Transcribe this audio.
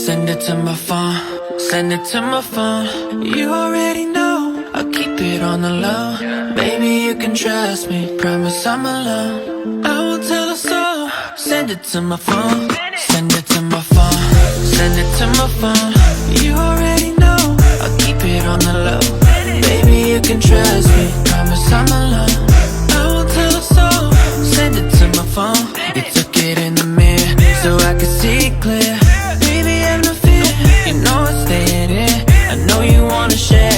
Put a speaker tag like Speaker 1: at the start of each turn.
Speaker 1: Send it to my phone, send it to my phone. You already know, I'll keep it on the low. Baby, you can trust me, promise I'm alone. I won't tell a soul. Send it to my phone, send it to my phone, send it to my phone. You already know, I'll keep it on the low. Baby, you can trust me, promise I'm alone. I won't tell a soul. Send it to my phone. You took it in the mirror, so I could see clear. Baby, have no fear, you know I'm staying here. I know you wanna share.